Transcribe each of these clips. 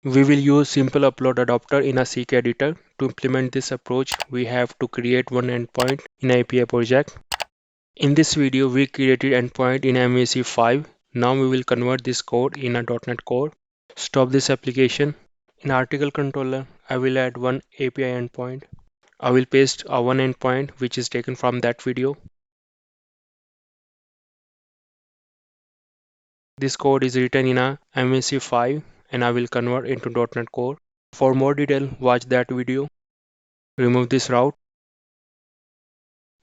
We will use simple upload adapter in a CK editor. To implement this approach, we have to create one endpoint in API project. In this video, we created endpoint in MVC5. Now we will convert this code in a .NET Core. Stop this application. In article controller, I will add one API endpoint. I will paste a one endpoint which is taken from that video. This code is written in a MVC5 and I will convert into .NET Core. For more detail, watch that video. Remove this route.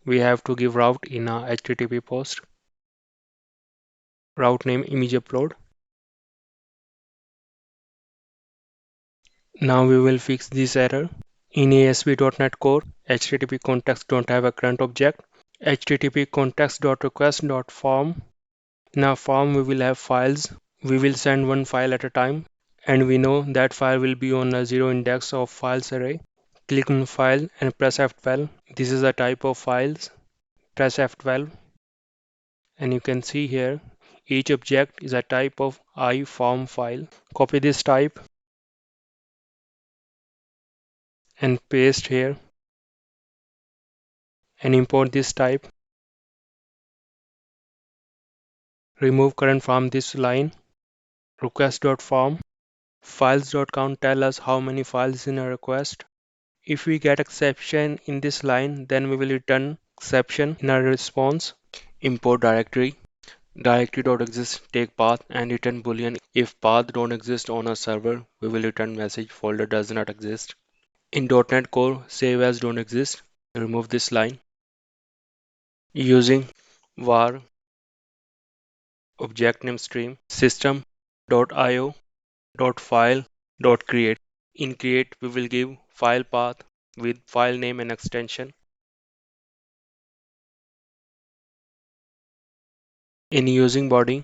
We have to give route in a HTTP post. Route name image upload. Now we will fix this error. In ASP.NET Core, HTTP context don't have a current object. HTTP context.request.form. In our form, we will have files. We will send one file at a time, and we know that file will be on a zero index of files array. Click on file and press F12. This is a type of files. Press F12, and you can see here each object is a type of iForm file. Copy this type and paste here and import this type. Remove current from this line. Request.form. Files.count tell us how many files in a request. If we get exception in this line, then we will return exception in our response. Import directory. Directory.exist take path and return boolean. If path don't exist on a server, we will return message folder does not exist. In .NET Core, save as don't exist. Remove this line. Using var object name stream system.io.file.create. In create, we will give file path with file name and extension. In using body,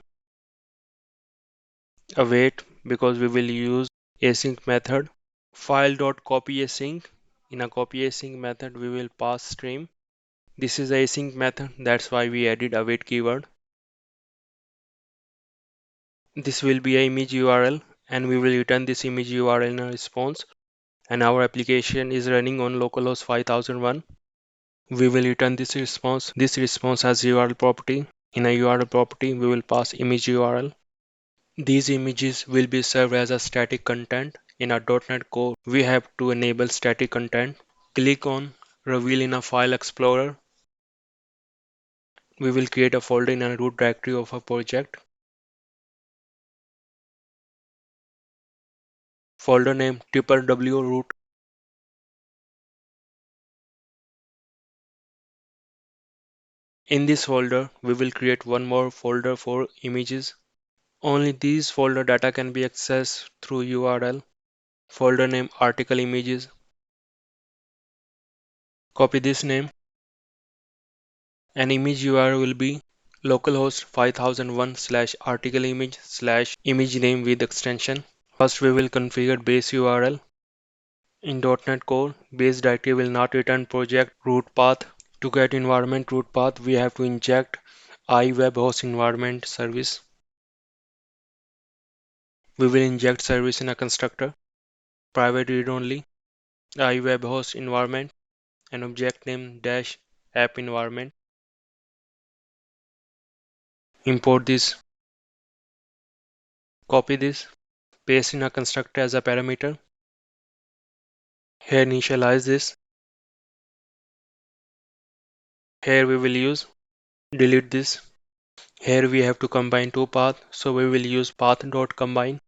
await because we will use async method. File.copyAsync. In a copyAsync method, we will pass stream. This is async method, that's why we added await keyword. This will be an image URL and we will return this image URL in a response. And our application is running on localhost 5001. We will return this response. This response has URL property. In a URL property, we will pass image URL. These images will be served as a static content. In our .NET Core, we have to enable static content. Click on Reveal in a File Explorer. We will create a folder in a root directory of a project. Folder name www root. In this folder, we will create one more folder for images. Only these folder data can be accessed through URL. Folder name article images. Copy this name. An image URL will be localhost 5001/article image/image name with extension. First, we will configure base URL. In .NET Core, base directory will not return project root path. To get environment root path, we have to inject iWebHost environment service. We will inject service in a constructor, private read only, iWebHost environment, and object name dash app environment. Import this, copy this, paste in a constructor as a parameter. Here initialize this. Here we will use delete this. Here we have to combine two paths, so we will use path.combine.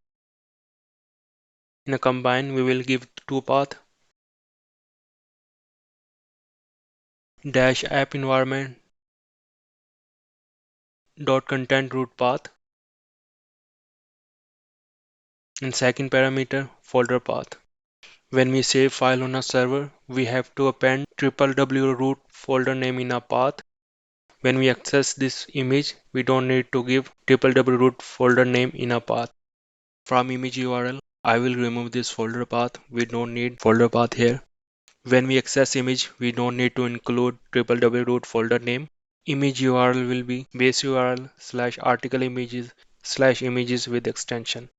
In a combine, we will give two paths dash app environment dot content root path and second parameter folder path. When we save file on a server, we have to append www root folder name in a path. When we access this image, we don't need to give www root folder name in a path. From image URL, I will remove this folder path. We don't need folder path here. When we access image, we don't need to include www root folder name. Image URL will be base URL/article images/images with extension.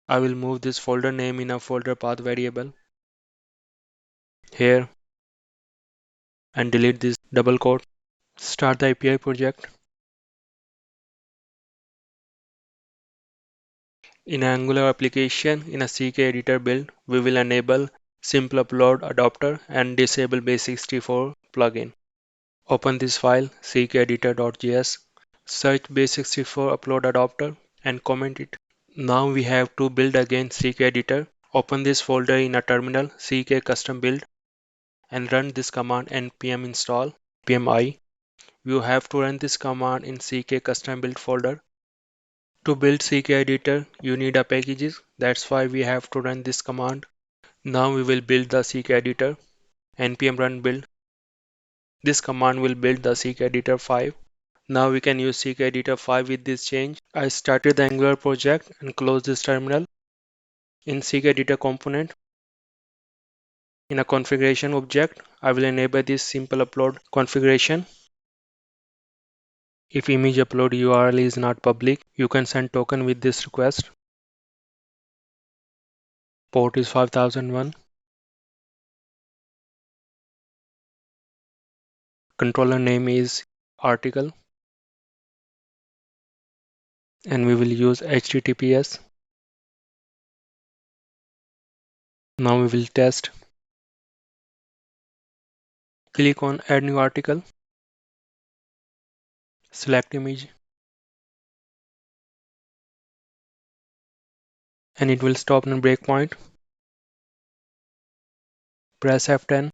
I will move this folder name in a folder path variable here and delete this double quote. Start the API project. In Angular application, in a CK editor build, we will enable simple upload adapter and disable base64 plugin. Open this file ckeditor.js, search base64 upload adapter and comment it. Now we have to build again ckeditor. Open this folder in a terminal ck custom build and run this command npm install npm-i. You have to run this command in ck custom build folder. To build ckeditor, you need a packages. That's why we have to run this command. Now we will build the ckeditor. Npm run build. This command will build the ckeditor 5. Now we can use ckeditor 5 with this change. I started the Angular project and close this terminal. In ckeditor component, in a configuration object, I will enable this simple upload configuration. If image upload URL is not public, you can send token with this request. Port is 5001. Controller name is article and we will use HTTPS. Now we will test. Click on add new article. Select image and it will stop on breakpoint. Press F10.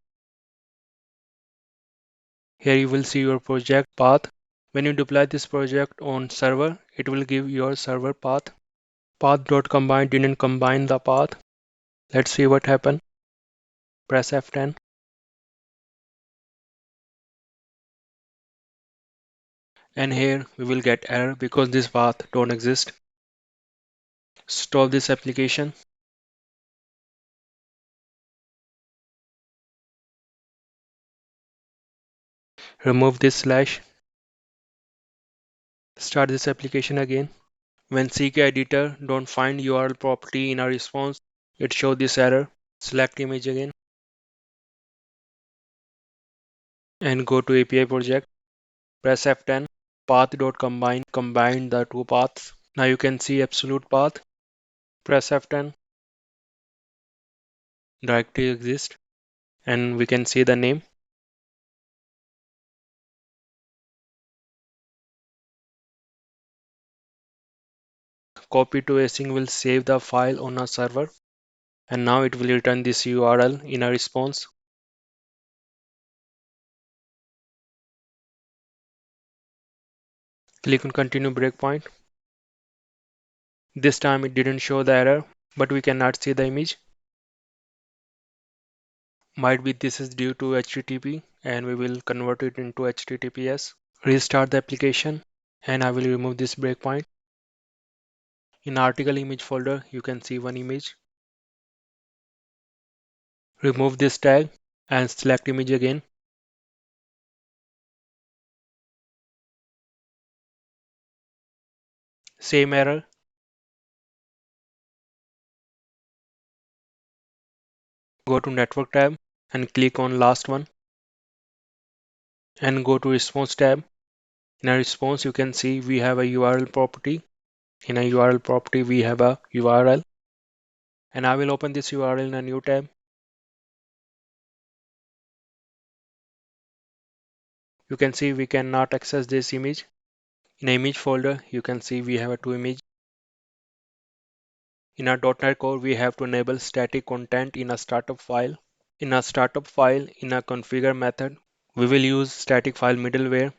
Here you will see your project path. When you deploy this project on server, it will give your server path. Path.combine didn't combine the path. Let's see what happened. Press F10. And here we will get error because this path don't exist. Stop this application. Remove this slash. Start this application again. When ckeditor don't find URL property in a response, it shows this error. Select image again and go to API project. Press F10. Path.combine combine the two paths. Now you can see absolute path. Press F10. Directory exists and we can see the name. Copy to async will save the file on a server and now it will return this URL in a response. Click on continue breakpoint. This time it didn't show the error, but we cannot see the image. Might be this is due to HTTP and we will convert it into HTTPS. Restart the application and I will remove this breakpoint. In article image folder, you can see one image. Remove this tag and select image again. Same error. Go to network tab and click on last one and go to response tab. In a response, you can see we have a URL property. In a URL property, we have a URL and I will open this URL in a new tab. You can see we cannot access this image. In a image folder, you can see we have a two image. In our .NET Core, we have to enable static content in a startup file. In a startup file, in a configure method, we will use static file middleware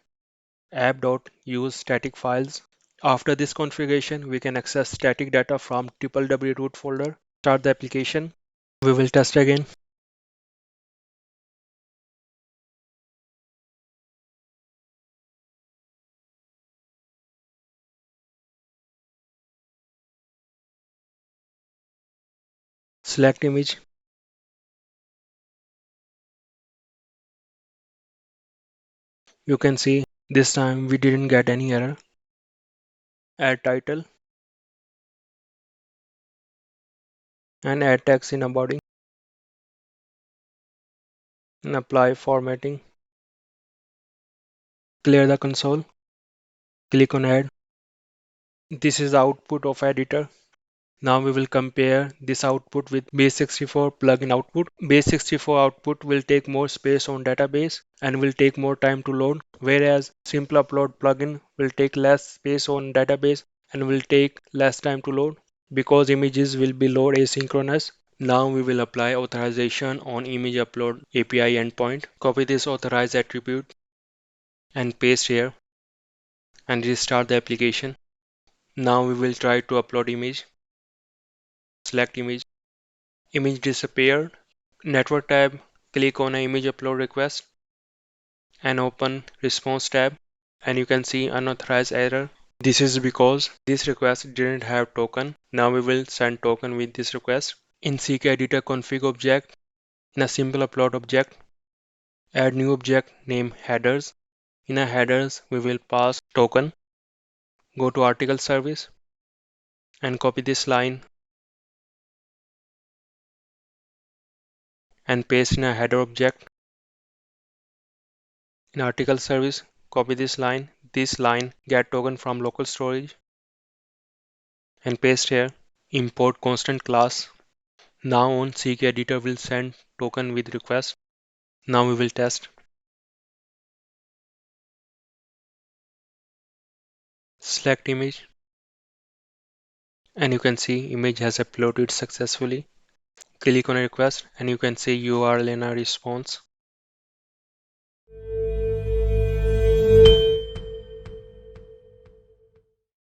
app.use static files. After this configuration, we can access static data from www root folder. Start the application. We will test again. Select image. You can see this time we didn't get any error. Add title. and add text in a body and apply formatting. Clear the console. Click on add. This is the output of editor. Now we will compare this output with base64 plugin output. Base64 output will take more space on database and will take more time to load, whereas simple upload plugin will take less space on database and will take less time to load because images will be load asynchronous. Now we will apply authorization on image upload API endpoint. Copy this authorized attribute and paste here and restart the application. Now we will try to upload image. Select image. Image disappeared. Network tab, click on an image upload request and open response tab and you can see unauthorized error. This is because this request didn't have token. Now we will send token with this request. In CKEditor config object, in a simple upload object, add new object named headers. In a headers, we will pass token. Go to article service and copy this line and paste in a header object. In article service, copy this line, get token from local storage and paste here. Import constant class. Now on CKEditor will send token with request. Now we will test. Select image and you can see image has uploaded successfully. Click on a request and you can see URL in a response.